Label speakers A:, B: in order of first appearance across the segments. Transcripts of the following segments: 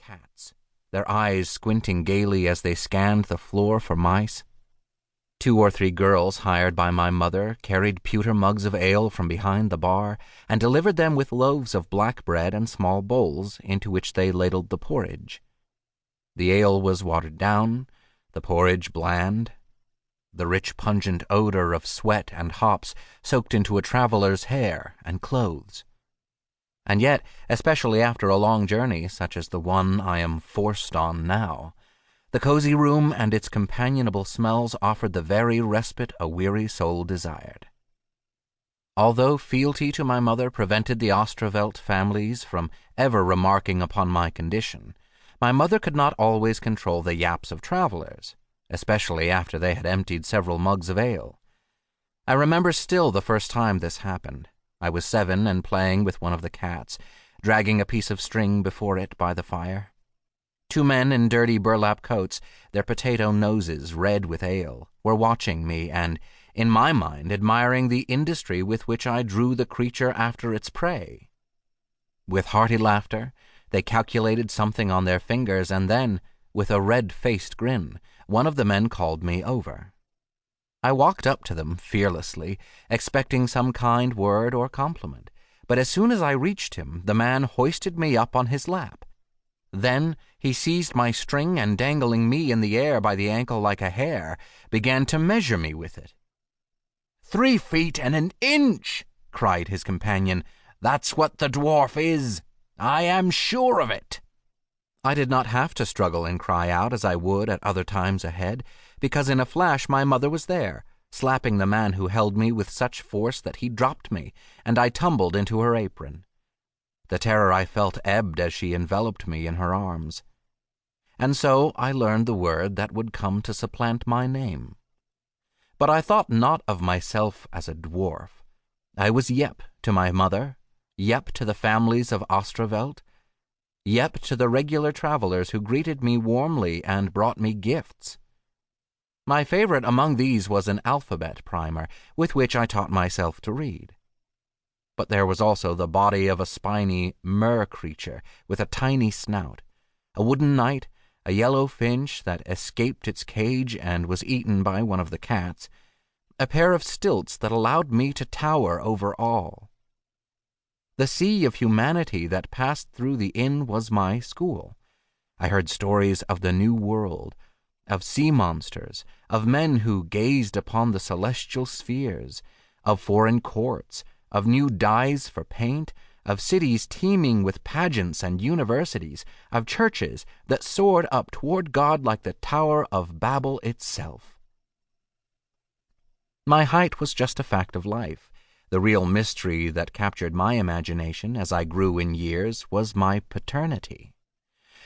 A: cats, their eyes squinting gaily as they scanned the floor for mice. 2 or 3 girls hired by my mother carried pewter mugs of ale from behind the bar and delivered them with loaves of black bread and small bowls into which they ladled the porridge. The ale was watered down, the porridge bland. The rich pungent odor of sweat and hops soaked into a traveler's hair and clothes. And yet, especially after a long journey such as the one I am forced on now, the cozy room and its companionable smells offered the very respite a weary soul desired. Although fealty to my mother prevented the Astraveld families from ever remarking upon my condition, my mother could not always control the yaps of travelers, especially after they had emptied several mugs of ale. I remember still the first time this happened. I was 7 and playing with one of the cats, dragging a piece of string before it by the fire. 2 men in dirty burlap coats, their potato noses red with ale, were watching me and, in my mind, admiring the industry with which I drew the creature after its prey. With hearty laughter, they calculated something on their fingers, and then, with a red-faced grin, one of the men called me over. I walked up to them fearlessly, expecting some kind word or compliment, but as soon as I reached him, the man hoisted me up on his lap. Then he seized my string and, dangling me in the air by the ankle like a hare, began to measure me with it. 3 feet and an inch, cried his companion. That's what the dwarf is. I am sure of it. I did not have to struggle and cry out as I would at other times ahead, because in a flash my mother was there, slapping the man who held me with such force that he dropped me, and I tumbled into her apron. The terror I felt ebbed as she enveloped me in her arms. And so I learned the word that would come to supplant my name. But I thought not of myself as a dwarf. I was Jepp to my mother, Jepp to the families of Astraveld, Jepp to the regular travelers who greeted me warmly and brought me gifts. My favorite among these was an alphabet primer, with which I taught myself to read. But there was also the body of a spiny mer-creature with a tiny snout, a wooden knight, a yellow finch that escaped its cage and was eaten by one of the cats, a pair of stilts that allowed me to tower over all. The sea of humanity that passed through the inn was my school. I heard stories of the New World, of sea monsters, of men who gazed upon the celestial spheres, of foreign courts, of new dyes for paint, of cities teeming with pageants and universities, of churches that soared up toward God like the Tower of Babel itself. My height was just a fact of life. The real mystery that captured my imagination as I grew in years was my paternity.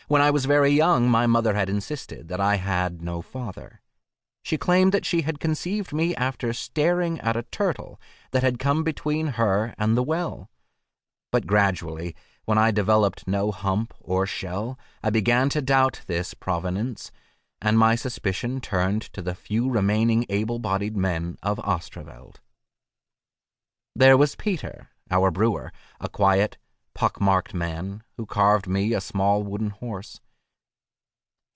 A: When I was very young, my mother had insisted that I had no father. She claimed that she had conceived me after staring at a turtle that had come between her and the well. But gradually, when I developed no hump or shell, I began to doubt this provenance, and my suspicion turned to the few remaining able-bodied men of Astraveld. There was Peter, our brewer, a quiet, pock-marked man who carved me a small wooden horse.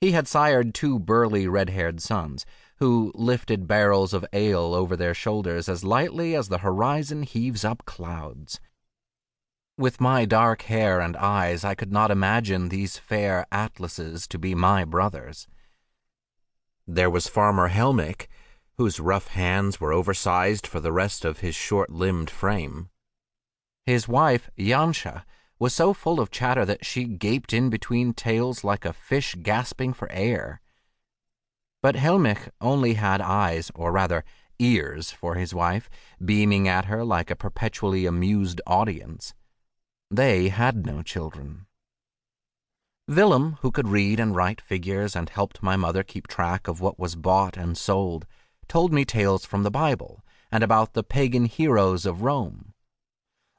A: He had sired 2 burly red-haired sons, who lifted barrels of ale over their shoulders as lightly as the horizon heaves up clouds. With my dark hair and eyes, I could not imagine these fair atlases to be my brothers. There was Farmer Helmick, whose rough hands were oversized for the rest of his short-limbed frame. His wife, Janscha, was so full of chatter that she gaped in between tales like a fish gasping for air. But Helmick only had eyes, or rather ears, for his wife, beaming at her like a perpetually amused audience. They had no children. Willem, who could read and write figures and helped my mother keep track of what was bought and sold, told me tales from the Bible and about the pagan heroes of Rome.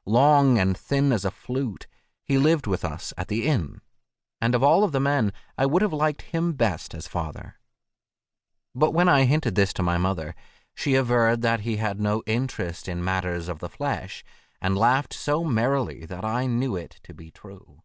A: Long and thin as a flute, he lived with us at the inn, and of all of the men, I would have liked him best as father. But when I hinted this to my mother, she averred that he had no interest in matters of the flesh, and laughed so merrily that I knew it to be true.